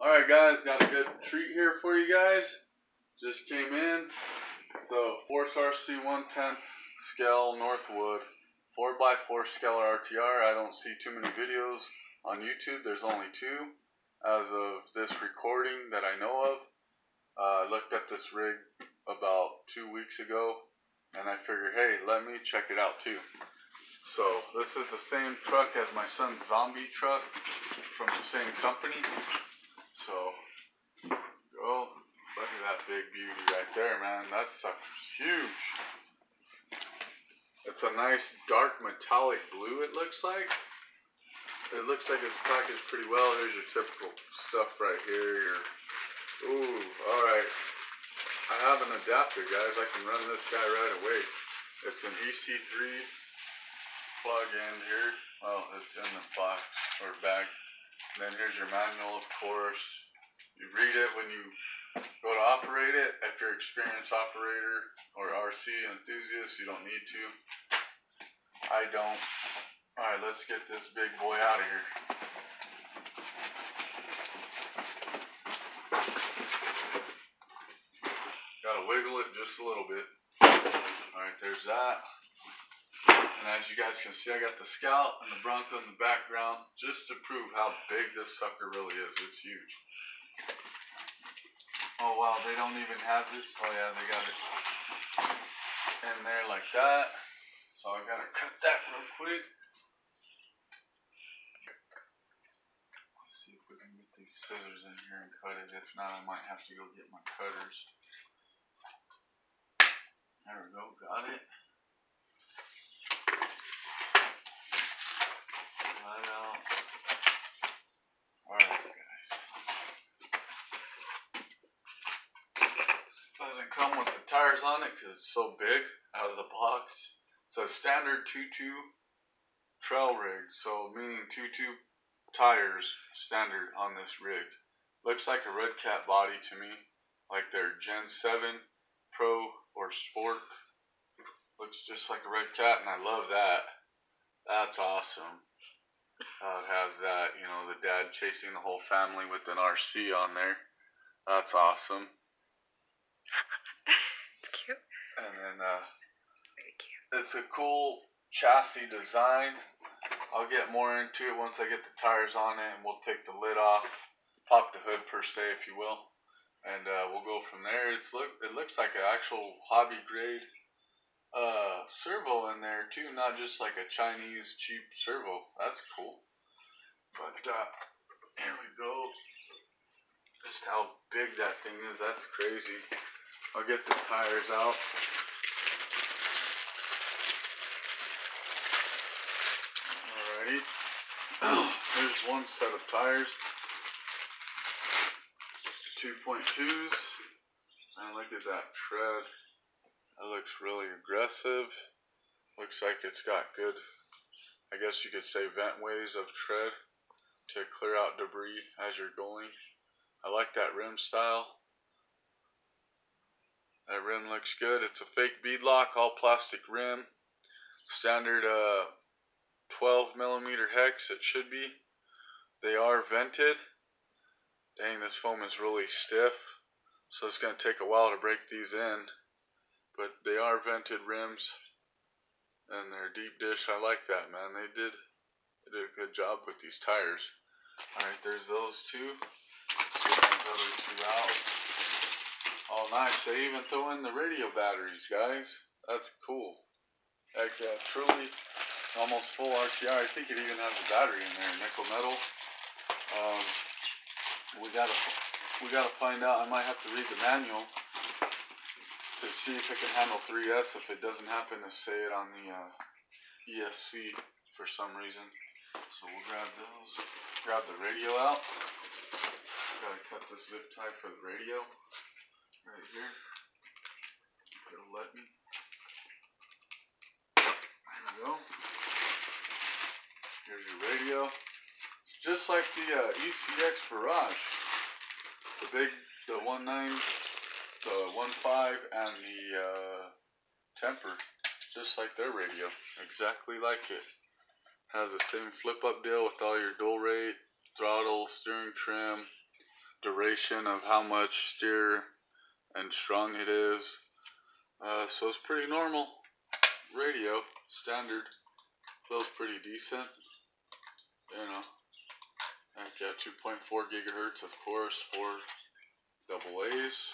Alright guys, got a good treat here for you guys. Just came in. So Force RC 1/10 scale Northwood 4x4 scalar RTR. I don't see too many videos on YouTube. There's only two as of this recording that I know of. I looked up this rig about 2 weeks ago and I figured, hey, let me check it out too. So this is the same truck as my son's zombie truck from the same company. So, oh, look at that big beauty right there, man. That sucker's huge. It's a nice dark metallic blue, it looks like. It looks like it's packaged pretty well. Here's your typical stuff right here. Ooh, alright. I have an adapter, guys. I can run this guy right away. It's an EC3 plug-in here. Well, it's in the box or bag. And then here's your manual, of course. You read it when you go to operate it. If you're an experienced operator or RC enthusiast, you don't need to. I don't. Alright, let's get this big boy out of here. Gotta wiggle it just a little bit. Alright, there's that. And as you guys can see, I got the Scout and the Bronco in the background just to prove how big this sucker really is. It's huge. Oh wow, they don't even have this. Oh yeah, they got it in there like that. So I gotta cut that real quick. Let's see if we can get these scissors in here and cut it. If not, I might have to go get my cutters. There we go, got it. Right out. Alright guys. Doesn't come with the tires on it because it's so big out of the box. It's a standard 2.2 trail rig, so meaning 2.2 tires standard on this rig. Looks like a Red Cat body to me, like their Gen 7 Pro or Sport. Looks just like a Red Cat, and I love that. That's awesome. It has that, you know, the dad chasing the whole family with an RC on there. That's awesome. It's cute. And then, Very cute. it's a cool chassis design. I'll get more into it once I get the tires on it, and we'll take the lid off, pop the hood per se, if you will, and we'll go from there. It looks like an actual hobby grade servo in there too, not just like a Chinese cheap servo. That's cool. But here we go. Just how big that thing is. That's crazy. I'll get the tires out. Alrighty. Here's one set of tires. 2.2s. And look at that tread. That looks really aggressive. Looks like it's got good, I guess you could say, vent ways of tread to clear out debris as you're going. I like that rim style. That rim looks good. It's a fake beadlock, all plastic rim. Standard 12mm hex, it should be. They are vented. Dang, this foam is really stiff, so it's going to take a while to break these in. But they are vented rims, and they're deep dish. I like that, man. They did a good job with these tires. Alright, there's those two. Let's get those other two out. Oh, nice. They even throw in the radio batteries, guys. That's cool. Heck yeah, truly almost full RTR. I think it even has a battery in there, nickel metal. We gotta find out. I might have to read the manual to see if it can handle 3S if it doesn't happen to say it on the ESC for some reason. So we'll grab those. Grab the radio out. Gotta cut the zip tie for the radio right here. If it'll let me. There we go. Here's your radio. It's just like the ECX Barrage. The 1.9. The 1.5 and the Temper, just like their radio, exactly like it. Has the same flip up deal with all your dual rate, throttle, steering trim, calibration of how much steer and strung it is. So it's pretty normal radio, standard. Feels pretty decent, you know. I've got 2.4 gigahertz, of course, for double A's.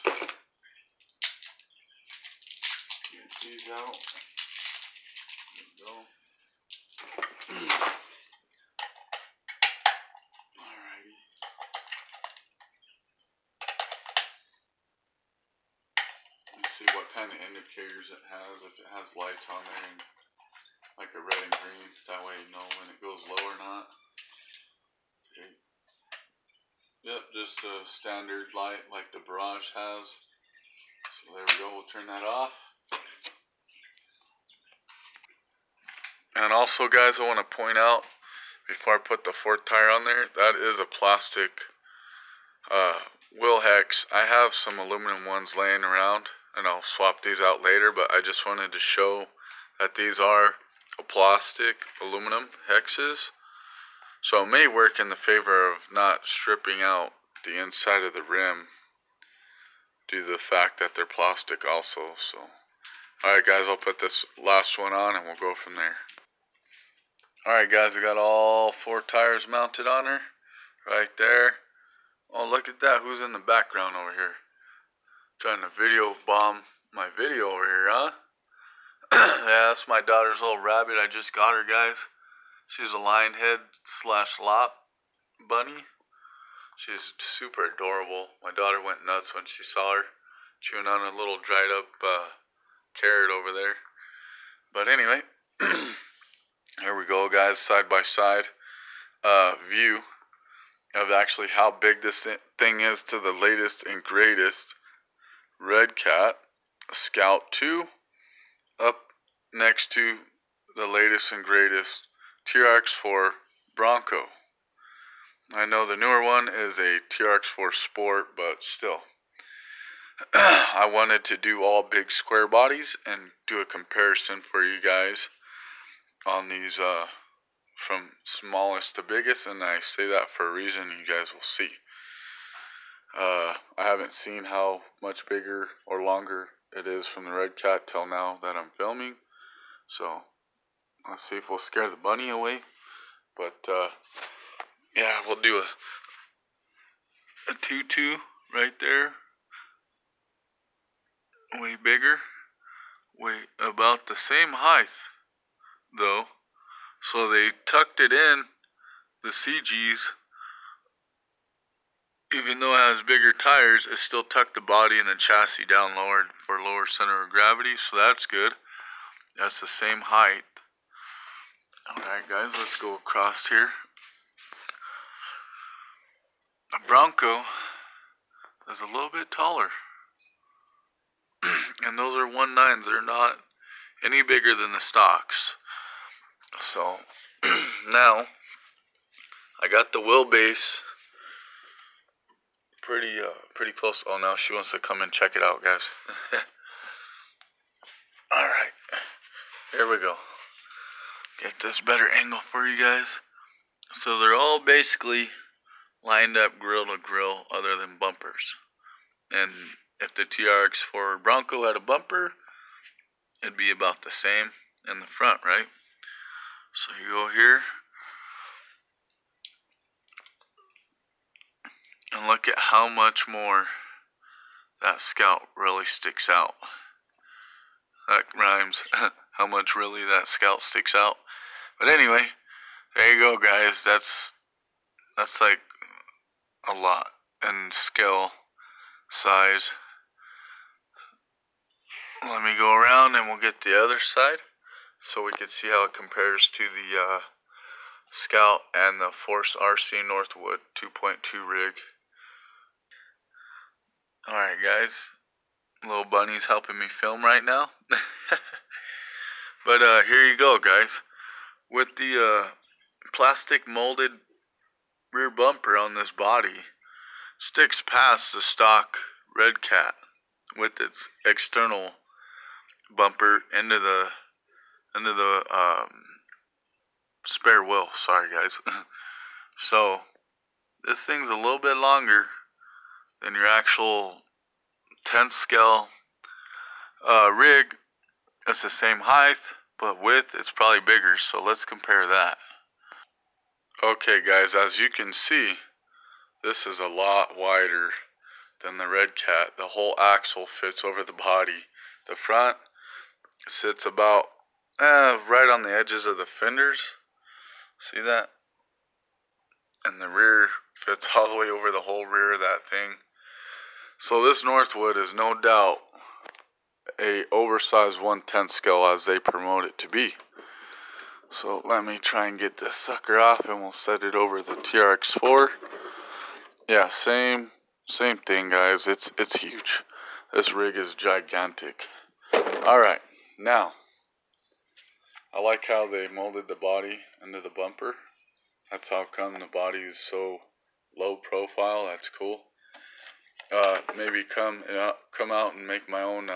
Get these out. There we go. Alrighty. Let's see what kind of indicators it has. If it has lights on there, and like a red and green, that way you know when it goes low or not. Okay. Yep, just a standard light like the Barrage has. So there we go, we'll turn that off. And also guys, I want to point out, before I put the fourth tire on there, that is a plastic wheel hex. I have some aluminum ones laying around, and I'll swap these out later, but I just wanted to show that these are a plastic aluminum hexes. So it may work in the favor of not stripping out the inside of the rim due to the fact that they're plastic also. So, alright guys, I'll put this last one on and we'll go from there. Alright guys, I got all 4 tires mounted on her. Right there. Oh, look at that. Who's in the background over here? Trying to video bomb my video over here, huh? Yeah, that's my daughter's little rabbit. I just got her, guys. She's a lion head / lop bunny. She's super adorable. My daughter went nuts when she saw her chewing on a little dried up carrot over there. But anyway, here we go, guys. Side by side view of actually how big this thing is to the latest and greatest Redcat Scout 2, up next to the latest and greatest TRX4 Bronco. I know the newer one is a TRX4 Sport, but still. I wanted to do all big square bodies and do a comparison for you guys on these from smallest to biggest, and I say that for a reason. You guys will see. I haven't seen how much bigger or longer it is from the Redcat till now that I'm filming. So let's see if we'll scare the bunny away. But yeah, we'll do a 2.2 right there. Way bigger. Way about the same height though. So they tucked it in, the CGs. Even though it has bigger tires, it still tucked the body and the chassis down lower for lower center of gravity, so that's good. That's the same height. Alright guys, let's go across here. The Bronco is a little bit taller. And those are 1.9s, they're not any bigger than the stocks. So, now, I got the wheelbase pretty close. Oh, now she wants to come and check it out, guys. Alright, here we go. Get this better angle for you guys. So they're all basically lined up grill to grill other than bumpers. And if the TRX4 Bronco had a bumper, it'd be about the same in the front, right? So you go here and look at how much more that Scout really sticks out. That rhymes. How much really that Scout sticks out. But anyway, there you go, guys. That's like a lot in scale, size. Let me go around and we'll get the other side so we can see how it compares to the Scout and the Force RC Northwood 2.2 rig. Alright guys, little bunny's helping me film right now. But here you go, guys. With the plastic molded rear bumper on this body, sticks past the stock Redcat with its external bumper into the spare wheel. Sorry guys. So this thing's a little bit longer than your actual tent scale rig. It's the same height, but width it's probably bigger, so let's compare that. Okay guys, as you can see, this is a lot wider than the Red Cat. The whole axle fits over the body. The front sits about right on the edges of the fenders. See that? And the rear fits all the way over the whole rear of that thing. So this Northwood is no doubt a oversized 1/10 scale as they promote it to be. So let me try and get this sucker off and we'll set it over the TRX4. Yeah, same thing guys. It's huge. This rig is gigantic. Alright, now I like how they molded the body into the bumper. That's how come the body is so low profile. That's cool. Maybe come out and make my own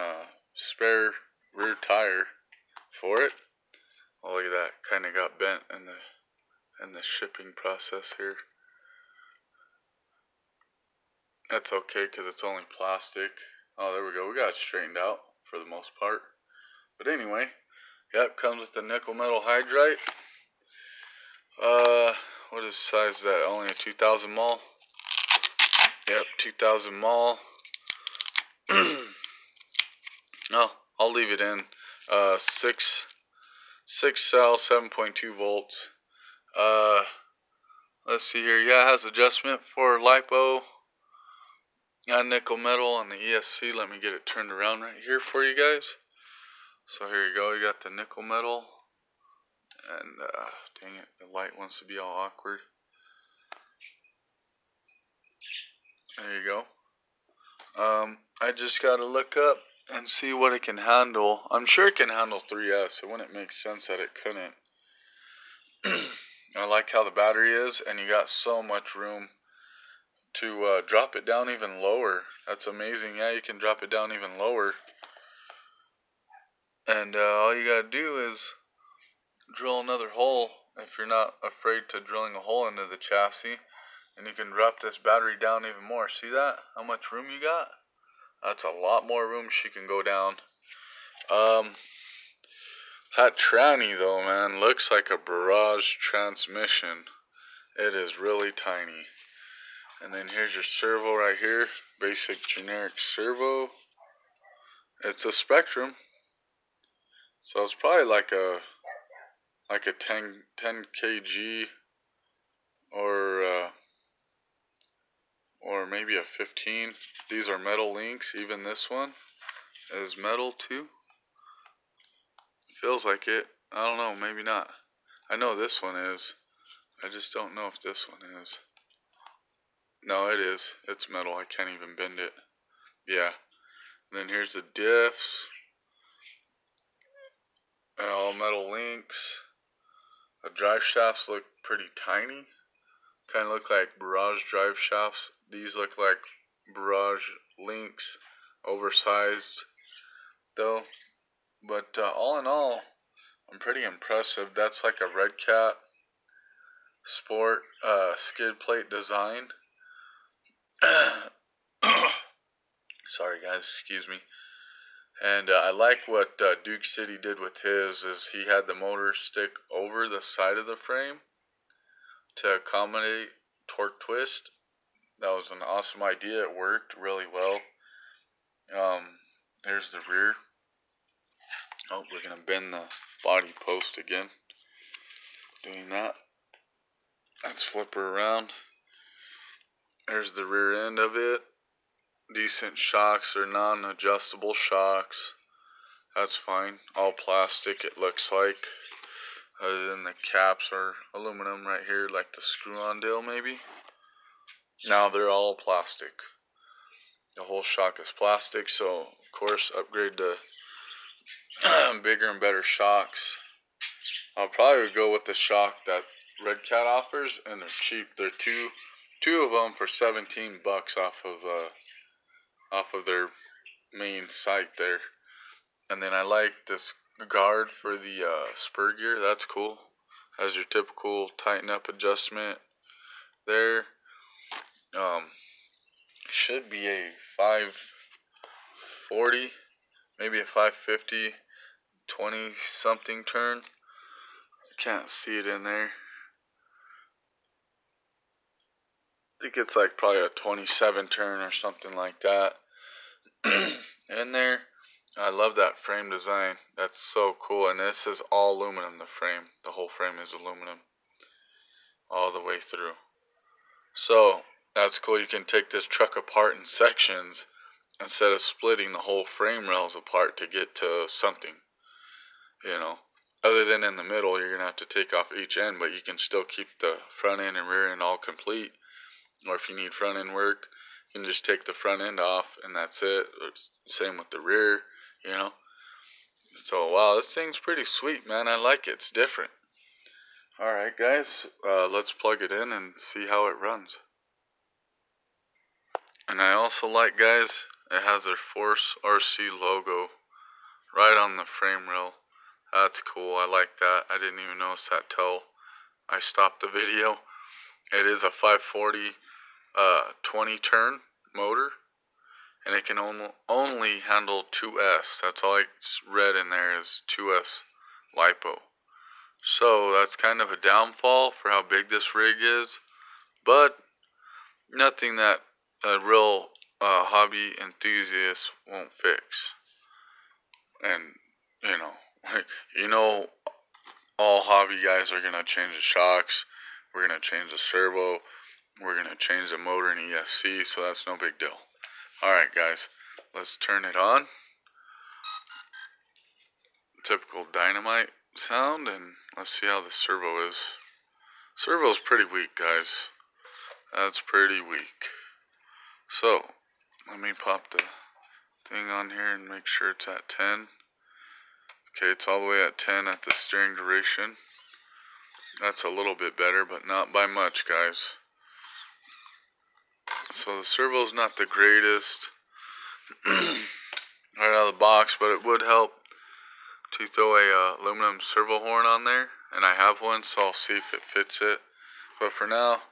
spare rear tire for it. Oh, look at that. Kind of got bent in the shipping process here. That's okay because it's only plastic. Oh, there we go. We got it straightened out for the most part. But anyway, yep, comes with the nickel metal hydrite. What is size that? Only a 2000 mil. Yep, 2000 mil. Oh, I'll leave it in. 6 cell, 7.2 volts. Let's see here. Yeah, it has adjustment for LiPo. Got nickel metal on the ESC. Let me get it turned around right here for you guys. So here you go. You got the nickel metal. And dang it, the light wants to be all awkward. There you go. I just gotta look up and see what it can handle. I'm sure it can handle 3S. It wouldn't make sense that it couldn't. I like how the battery is, and you got so much room to drop it down even lower. That's amazing. Yeah, you can drop it down even lower. And all you gotta do is drill another hole if you're not afraid to drilling a hole into the chassis. And you can drop this battery down even more. See that? How much room you got? That's a lot more room she can go down. That tranny though, man, looks like a Barrage transmission. It is really tiny. And then here's your servo right here. Basic generic servo. It's a Spectrum. So it's probably like a 10 kg or maybe a 15. These are metal links. Even this one is metal too. Feels like it. I don't know, maybe not. I know this one is. I just don't know if this one is. No, it is. It's metal. I can't even bend it. Yeah. And then here's the diffs. All metal links. The drive shafts look pretty tiny. Kind of look like Barrage drive shafts. These look like Barrage links. Oversized though. But all in all, I'm pretty impressive. That's like a Red Cat Sport skid plate design. Sorry guys, excuse me. And I like what Duke City did with his, is he had the motor stick over the side of the frame to accommodate torque twist. That was an awesome idea. It worked really well. There's the rear. Oh, we're going to bend the body post again. Doing that. Let's flip her around. There's the rear end of it. Decent shocks or non-adjustable shocks. That's fine. All plastic it looks like. Other than the caps are aluminum right here, like the screw-on deal maybe. Now they're all plastic. The whole shock is plastic, so of course upgrade to bigger and better shocks. I'll probably go with the shock that Red Cat offers, and they're cheap. They're two of them for $17 off of their main site there. And then I like this guard for the spur gear. That's cool. Has your typical tighten up adjustment there. Should be a 540, maybe a 550, 20 something turn. Can't see it in there. I think it's like probably a 27 turn or something like that. In there. I love that frame design. That's so cool. And this is all aluminum, the frame. The whole frame is aluminum. All the way through. So, that's cool. You can take this truck apart in sections instead of splitting the whole frame rails apart to get to something. You know. Other than in the middle, you're going to have to take off each end, but you can still keep the front end and rear end all complete. Or if you need front end work, you can just take the front end off and that's it. It's same with the rear, you know. So, wow, this thing's pretty sweet, man. I like it. It's different. Alright, guys, let's plug it in and see how it runs. And I also like, guys, it has their Force RC logo right on the frame rail. That's cool. I like that. I didn't even notice that till I stopped the video. It is a 540 20 turn motor, and it can only handle 2S. That's all I read in there is 2S LiPo. So that's kind of a downfall for how big this rig is, but nothing that a real hobby enthusiast won't fix. And you know, all hobby guys are gonna change the shocks. We're gonna change the servo. We're going to change the motor in ESC, so that's no big deal. Alright, guys, let's turn it on. Typical Dynamite sound, and let's see how the servo is. Servo's pretty weak, guys. That's pretty weak. So, let me pop the thing on here and make sure it's at 10. Okay, it's all the way at 10 at the steering duration. That's a little bit better, but not by much, guys. So the servo's not the greatest right out of the box, but it would help to throw a aluminum servo horn on there, and I have one, so I'll see if it fits it. But for now,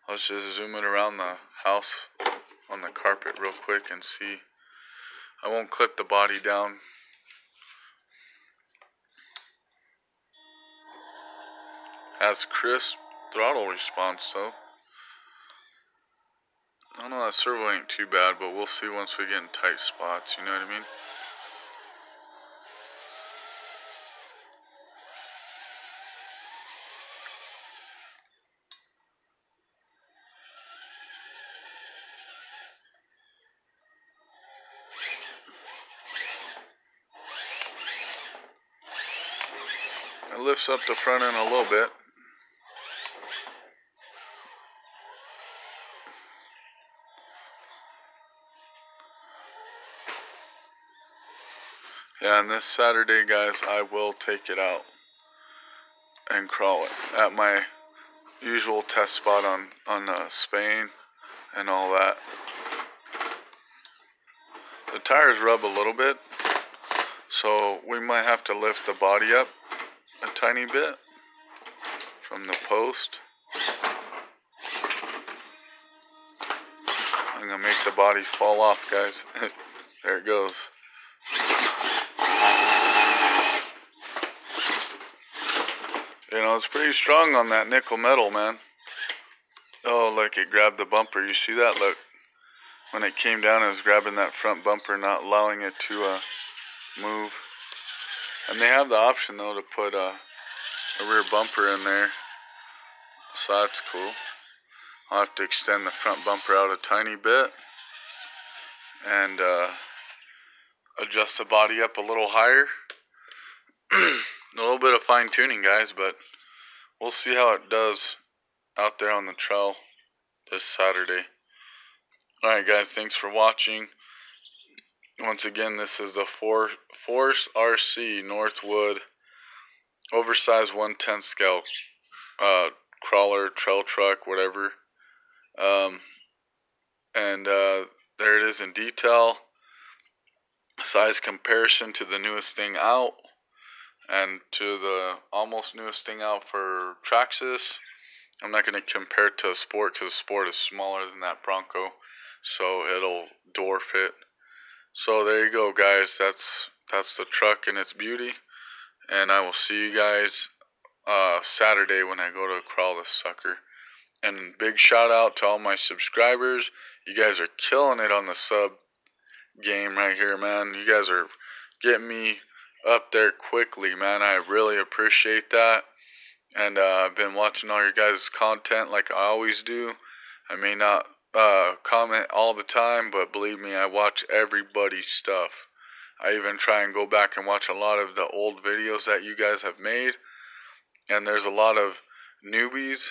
let's just zoom it around the house on the carpet real quick and see. I won't clip the body down. Has crisp throttle response though. I know that servo ain't too bad, but we'll see once we get in tight spots, you know what I mean? It lifts up the front end a little bit. Yeah, and this Saturday, guys, I will take it out and crawl it at my usual test spot on Spain and all that. The tires rub a little bit, so we might have to lift the body up a tiny bit from the post. I'm gonna make the body fall off, guys. There it goes. You know, it's pretty strong on that nickel metal, man. Oh, like it grabbed the bumper. You see that? Look. When it came down, it was grabbing that front bumper, not allowing it to move. And they have the option, though, to put a rear bumper in there. So that's cool. I'll have to extend the front bumper out a tiny bit. And adjust the body up a little higher. A little bit of fine tuning, guys, but we'll see how it does out there on the trail this Saturday. Alright, guys, thanks for watching. Once again, this is the Force RC Northwood oversized 1/10 scale crawler, trail truck, whatever. And there it is in detail. Size comparison to the newest thing out and to the almost newest thing out for Traxxas. I'm not going to compare it to a Sport because the Sport is smaller than that Bronco. so it'll dwarf it. So there you go, guys. That's the truck in its beauty, and I will see you guys Saturday when I go to crawl this sucker. And big shout out to all my subscribers. You guys are killing it on the sub game right here, man. You guys are getting me up there quickly, man. I really appreciate that. And I've been watching all your guys' content like I always do. I may not comment all the time, but believe me, I watch everybody's stuff. I even try and go back and watch a lot of the old videos that you guys have made. And there's a lot of newbies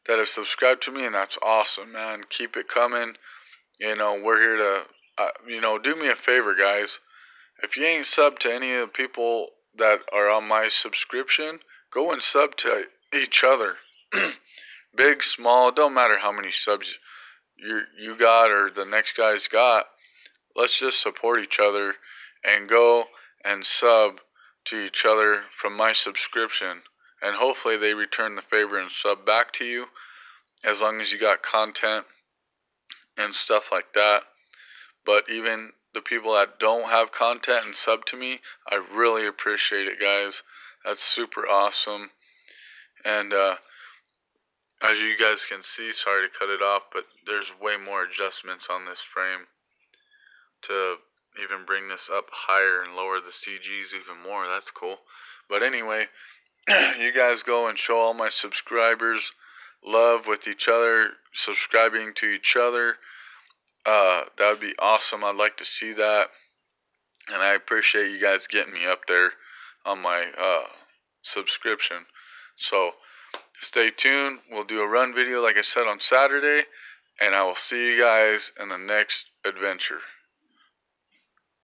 that have subscribed to me, and that's awesome, man. Keep it coming. You know, we're here to, do me a favor, guys. If you ain't subbed to any of the people that are on my subscription, go and sub to each other. Big, small, don't matter how many subs you got or the next guy's got. Let's just support each other and go and sub to each other from my subscription. And hopefully they return the favor and sub back to you, as long as you got content and stuff like that. But even the people that don't have content and sub to me, I really appreciate it, guys. That's super awesome. And as you guys can see, sorry to cut it off, but there's way more adjustments on this frame to even bring this up higher and lower the CGs even more. That's cool. But anyway, you guys go and show all my subscribers love with each other, subscribing to each other. That would be awesome. I'd like to see that. And I appreciate you guys getting me up there on my subscription. So stay tuned. We'll do a run video like I said on Saturday. And I will see you guys in the next adventure.